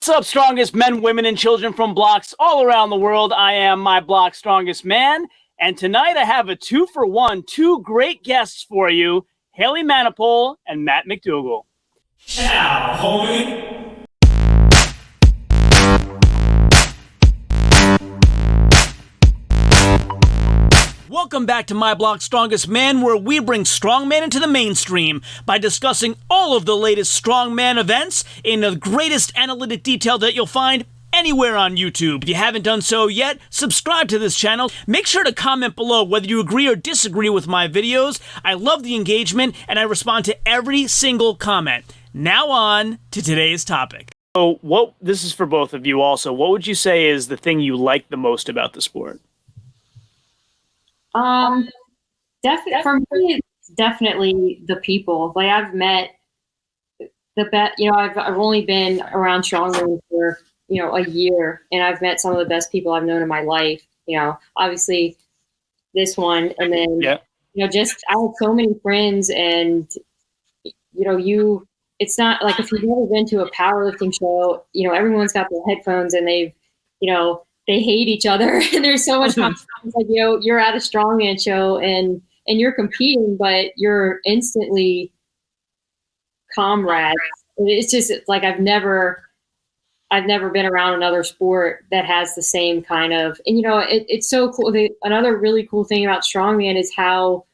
What's up, strongest men, women, and children from blocks all around the world? I am my block's strongest man, and tonight I have a 2-for-1, two great guests for you, Hailee Manipole and Matt McDougal. Ciao, homie. Welcome back to My Block's Strongest Man, where we bring strongman into the mainstream by discussing all of the latest strongman events in the greatest analytic detail that you'll find anywhere on YouTube. If you haven't done so yet, subscribe to this channel. Make sure to comment below whether you agree or disagree with my videos. I love the engagement, and I respond to every single comment. Now on to today's topic. So this is for both of you also. What would you say is the thing you like the most about the sport? Definitely for me, it's definitely the people. Like I've met the best, I've only been around Strongman for, a year, and I've met some of the best people I've known in my life, obviously this one, and then, just, I have so many friends, and, it's not like if you've never been to a powerlifting show, everyone's got their headphones and they've, they hate each other, and there's so much competition. It's like, you're at a strongman show and you're competing, but you're instantly comrades. It's just like I've never been around another sport that has the same kind of, and it's so cool. Another really cool thing about strongman is how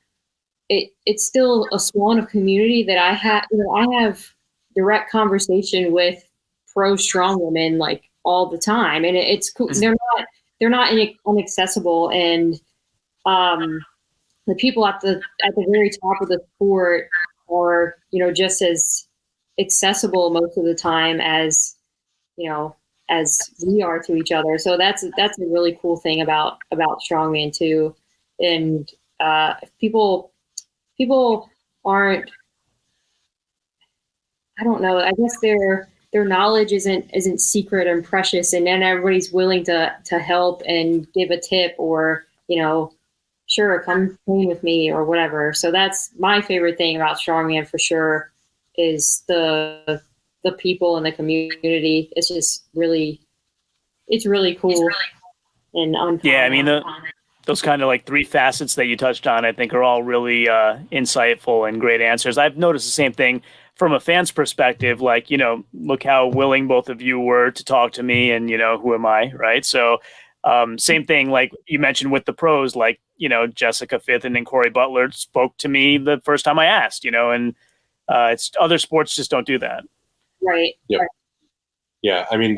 it's still a small enough community that I have direct conversation with pro strong women like all the time, and it's cool. They're not inaccessible, and the people at the very top of the sport are just as accessible most of the time as as we are to each other. So that's a really cool thing about strongman too. And if people aren't, I don't know, I guess their knowledge isn't secret and precious, and then everybody's willing to help and give a tip or, sure, come train with me or whatever. So that's my favorite thing about strongman for sure, is the people and the community. It's just really cool and uncommon. Yeah, I mean, those kind of like three facets that you touched on, I think are all really insightful and great answers. I've noticed the same thing from a fan's perspective, like, look how willing both of you were to talk to me, and, who am I, right? So same thing, like you mentioned with the pros, like, Jessica Fifth and then Corey Butler spoke to me the first time I asked, and it's other sports just don't do that. Right. Yeah. Right. Yeah. I mean,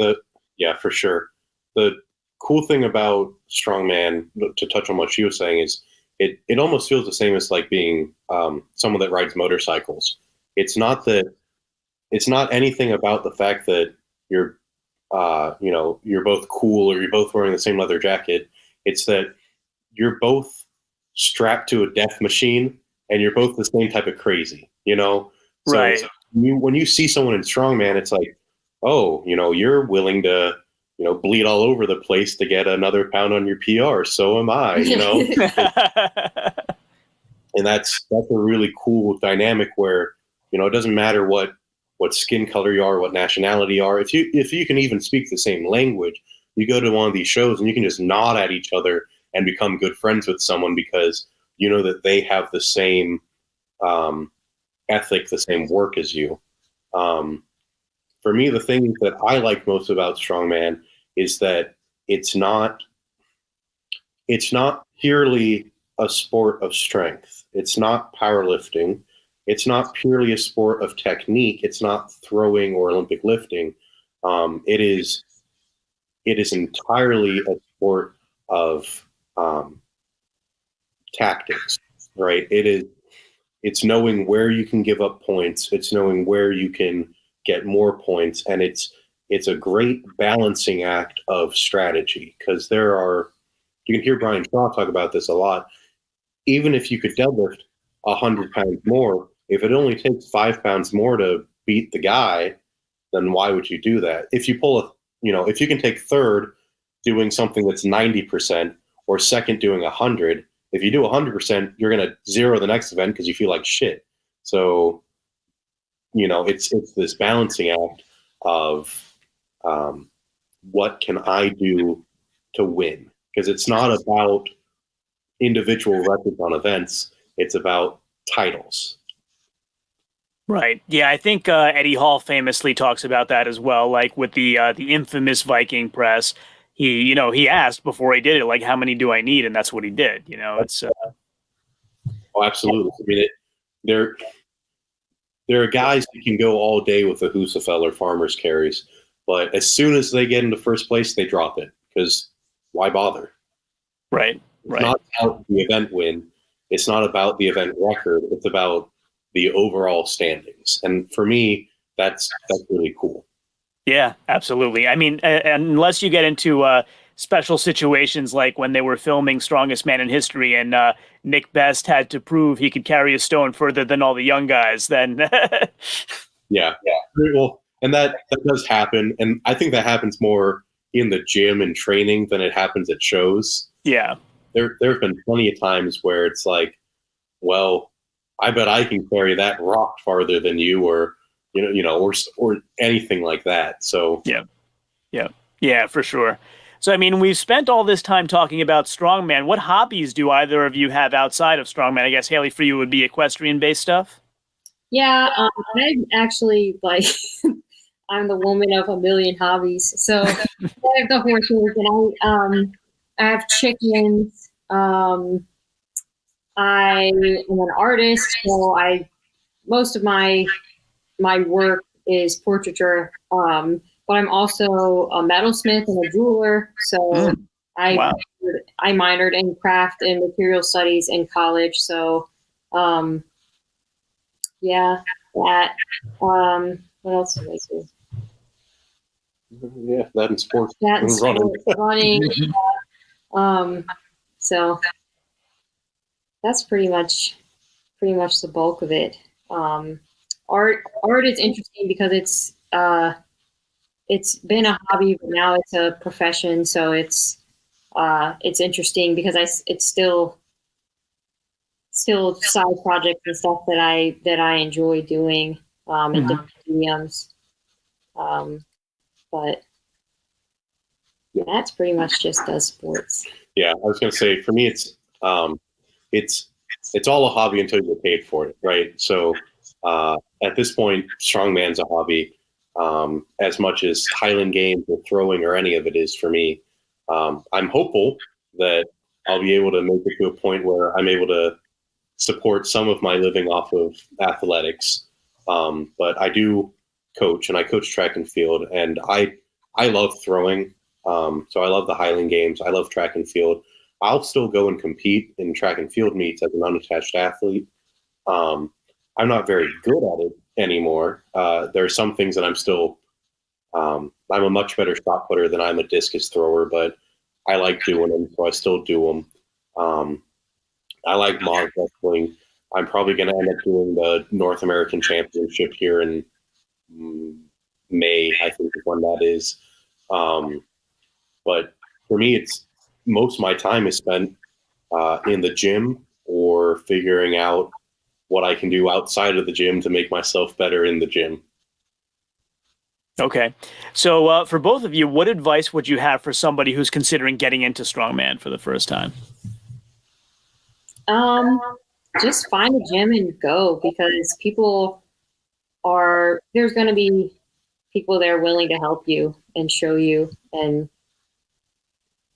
for sure. The cool thing about strongman, to touch on what she was saying, is it almost feels the same as like being someone that rides motorcycles. It's not anything about the fact that you're both cool or you're both wearing the same leather jacket. It's that you're both strapped to a death machine and you're both the same type of crazy, So, right. When you see someone in strongman, it's like, oh, you're willing to, bleed all over the place to get another pound on your PR. So am I, And that's a really cool dynamic where, it doesn't matter what skin color you are, what nationality you are. If you can even speak the same language, you go to one of these shows and you can just nod at each other and become good friends with someone because you know that they have the same ethic, the same work as you. For me, the thing that I like most about strongman is that it's not purely a sport of strength. It's not powerlifting. It's not purely a sport of technique. It's not throwing or Olympic lifting. It is entirely a sport of tactics, right? It's knowing where you can give up points. It's knowing where you can get more points, and it's a great balancing act of strategy, because you can hear Brian Shaw talk about this a lot. Even if you could deadlift 100 pounds more, if it only takes 5 pounds more to beat the guy, then why would you do that? If you if you can take third doing something that's 90% or second doing 100, if you do 100%, you're going to zero the next event because you feel like shit. So, it's this balancing act of what can I do to win? Because it's not about individual records on events. It's about titles. Right. Yeah, I think Eddie Hall famously talks about that as well. Like with the infamous Viking press, he asked before he did it, like, how many do I need? And that's what he did. It's Oh, absolutely. I mean, there are guys that can go all day with a Husafell farmer's carries, but as soon as they get into first place, they drop it because why bother? right. It's not about the event win. It's not about the event record. It's about the overall standings. And for me, that's really cool. Yeah, absolutely. I mean, unless you get into special situations like when they were filming Strongest Man in History and Nick Best had to prove he could carry a stone further than all the young guys, then yeah. Well, and that does happen. And I think that happens more in the gym and training than it happens at shows. Yeah. There have been plenty of times where it's like, well, I bet I can carry that rock farther than you, or or anything like that. So yeah, for sure. So I mean, we've spent all this time talking about Strongman. What hobbies do either of you have outside of Strongman? I guess Hailee, for you would be equestrian-based stuff. Yeah, I'm actually like I'm the woman of a million hobbies. So I have the horses, and I have chickens. I am an artist, so most of my work is portraiture. But I'm also a metalsmith and a jeweler. So I minored in craft and material studies in college. So yeah, that. What else do I do? Yeah, that and sports. That and sports, running. So that's pretty much the bulk of it. Art is interesting because it's been a hobby, but now it's a profession. So it's interesting because it's still side projects and stuff that I enjoy doing in different mediums. But that's pretty much just does sports. Yeah, I was going to say, for me, it's all a hobby until you get paid for it, right? So at this point, strongman's a hobby as much as Highland games or throwing or any of it is for me. I'm hopeful that I'll be able to make it to a point where I'm able to support some of my living off of athletics. But I do coach, and I coach track and field, and I love throwing. So I love the Highland games. I love track and field. I'll still go and compete in track and field meets as an unattached athlete. I'm not very good at it anymore. There are some things that I'm still, I'm a much better shot putter than I'm a discus thrower, but I like doing them, so I still do them. I like mock wrestling. I'm probably going to end up doing the North American Championship here in May, I think is when that is. But for me, it's most of my time is spent in the gym or figuring out what I can do outside of the gym to make myself better in the gym. Okay. So for both of you, what advice would you have for somebody who's considering getting into Strongman for the first time? Just find a gym and go, because there's going to be people there willing to help you and show you, and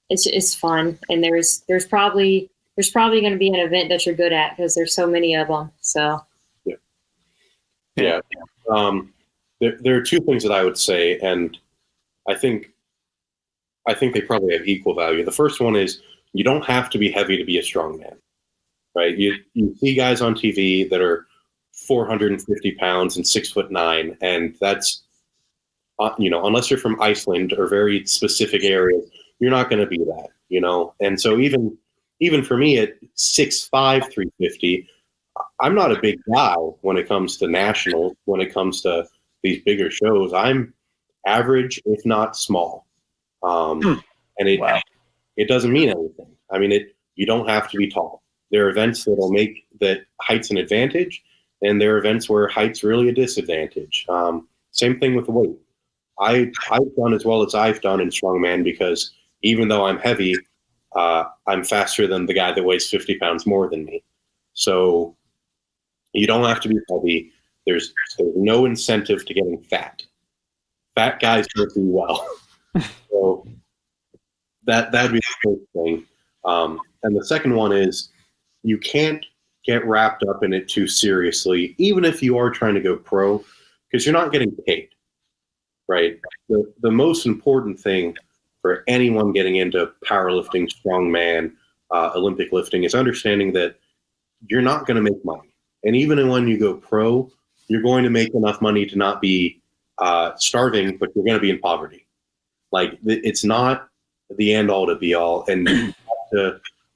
it's fun. And there's probably going to be an event that you're good at because there's so many of them. So yeah. There are two things that I would say, and I think they probably have equal value. The first one is you don't have to be heavy to be a strongman, right? You see guys on TV that are 450 pounds and 6'9", and that's unless you're from Iceland or very specific areas, you're not going to be that, And so even for me at 6'5", 350, I'm not a big guy when it comes to nationals, when it comes to these bigger shows. I'm average, if not small. And it doesn't mean anything. I mean, you don't have to be tall. There are events that'll make that height's an advantage, and there are events where height's really a disadvantage. Same thing with the weight. I've done as well as I've done in strongman because even though I'm heavy, I'm faster than the guy that weighs 50 pounds more than me. So you don't have to be heavy. There's no incentive to getting fat. Fat guys don't do well. So that'd be the first thing. And the second one is you can't get wrapped up in it too seriously, even if you are trying to go pro, because you're not getting paid, right? The most important thing for anyone getting into powerlifting, strongman, Olympic lifting is understanding that you're not going to make money. And even when you go pro, you're going to make enough money to not be starving, but you're going to be in poverty. Like, it's not the end all to be all. And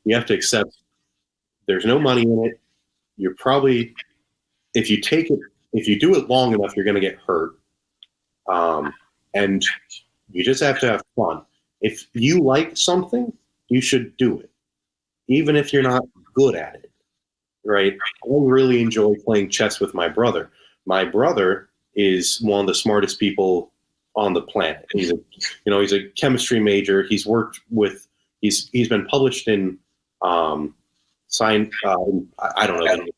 you have to accept there's no money in it. You're probably, if you do it long enough, you're going to get hurt. And you just have to have fun. If you like something, you should do it, even if you're not good at it, right? I really enjoy playing chess with my brother. My brother is one of the smartest people on the planet. He's a chemistry major. He's been published in science. I don't know the name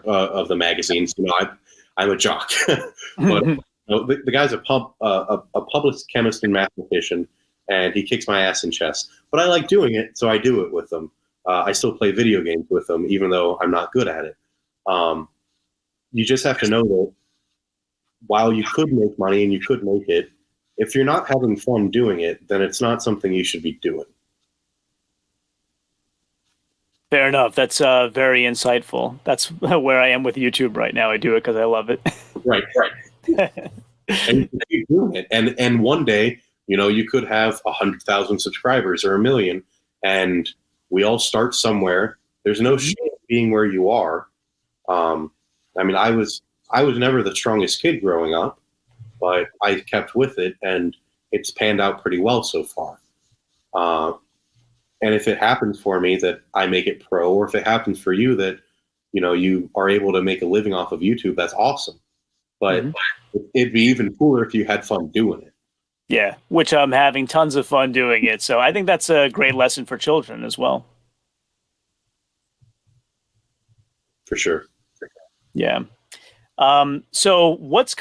of the magazines. I'm a jock, but the guy's a published chemist and mathematician, and he kicks my ass in chess. But I like doing it, so I do it with him. I still play video games with him, even though I'm not good at it. You just have to know that while you could make money and you could make it, if you're not having fun doing it, then it's not something you should be doing. Fair enough. That's very insightful. That's where I am with YouTube right now. I do it because I love it. Right. And you can keep doing it. And one day, you could have 100,000 subscribers or 1 million, and we all start somewhere. There's no shame being where you are. I was never the strongest kid growing up, but I kept with it, and it's panned out pretty well so far. And if it happens for me that I make it pro, or if it happens for you that, you are able to make a living off of YouTube, that's awesome. But it'd be even cooler if you had fun doing it. Yeah, which I'm having tons of fun doing it. So I think that's a great lesson for children as well. For sure. Yeah. So what's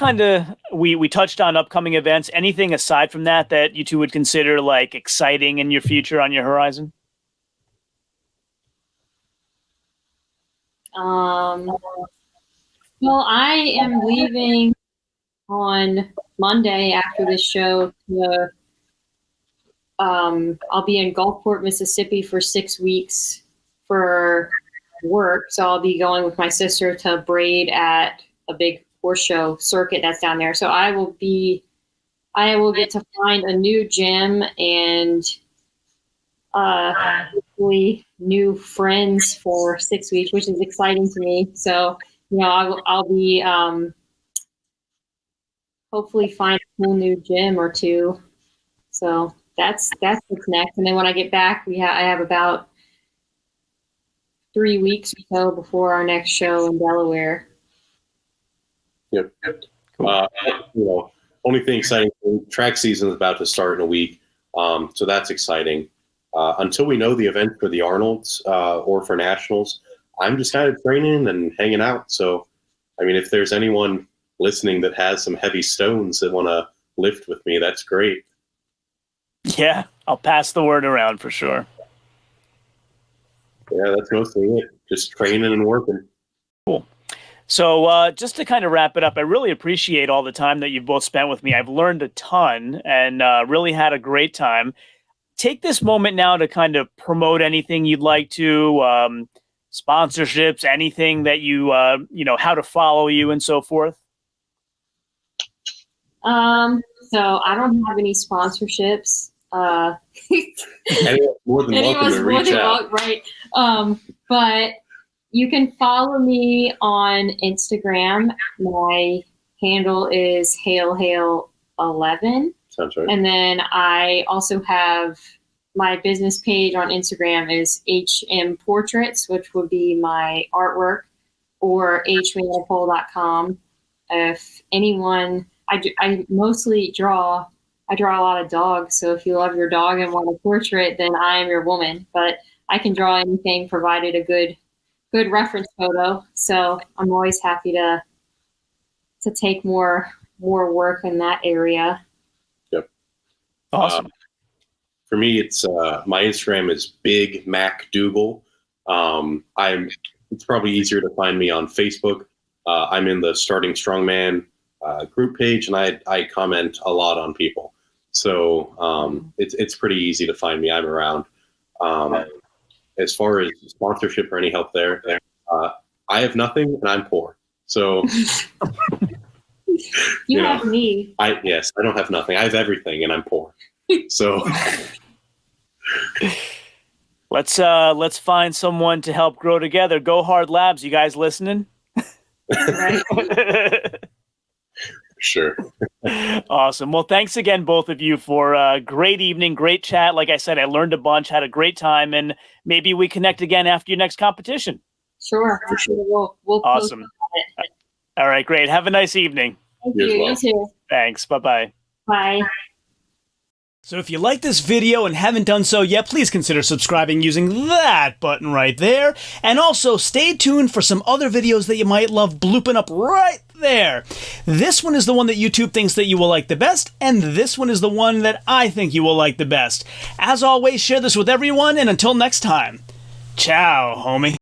we touched on upcoming events. Anything aside from that you two would consider like exciting in your future on your horizon? Well, I am leaving on Monday after this show I'll be in Gulfport, Mississippi for 6 weeks for work. So I'll be going with my sister to braid at a big horse show circuit that's down there. So I will get to find a new gym and hopefully new friends for 6 weeks, which is exciting to me. So, I'll be hopefully find a cool new gym or two. So that's what's next. And then when I get back, I have about 3 weeks or so before our next show in Delaware. Yep. Cool. Only thing exciting, track season is about to start in a week. So that's exciting. Until we know the event for the Arnolds or for Nationals, I'm just kind of training and hanging out. So, if there's anyone listening that has some heavy stones that want to lift with me, that's great. Yeah, I'll pass the word around for sure. Yeah, that's mostly it. Just training and working. Cool. So just to kind of wrap it up, I really appreciate all the time that you've both spent with me. I've learned a ton and really had a great time. Take this moment now to kind of promote anything you'd like to, sponsorships, anything that you, how to follow you and so forth. So I don't have any sponsorships. Anyone's more than welcome to reach out. Right. But you can follow me on Instagram. My handle is HailHail11. Sounds right. And then I also have my business page on Instagram is HM Portraits, which would be my artwork, or hmanipole.com. If anyone, I mostly draw I draw a lot of dogs. So if you love your dog and want a portrait, then I am your woman. But I can draw anything provided a good reference photo. So I'm always happy to take more work in that area. Yep. Awesome. For me, it's my Instagram is Big Mac Dougal. It's probably easier to find me on Facebook. I'm in the Starting Strongman group page, and I comment a lot on people. So it's pretty easy to find me. I'm around. As far as sponsorship or any help there, I have nothing and I'm poor. So you have me. I don't have nothing. I have everything and I'm poor. So let's find someone to help grow together. Go Hard Labs, you guys listening? Right. Sure. Awesome. Well, thanks again, both of you, for a great evening, great chat. Like I said, I learned a bunch, had a great time, and maybe we connect again after your next competition. Sure. For sure. We'll awesome. All right, great. Have a nice evening. Thank you. Well. You too. Thanks. Bye-bye. Bye. So if you like this video and haven't done so yet, please consider subscribing using that button right there. And also stay tuned for some other videos that you might love blooping up right there. This one is the one that YouTube thinks that you will like the best, and this one is the one that I think you will like the best. As always, share this with everyone, and until next time, ciao, homie.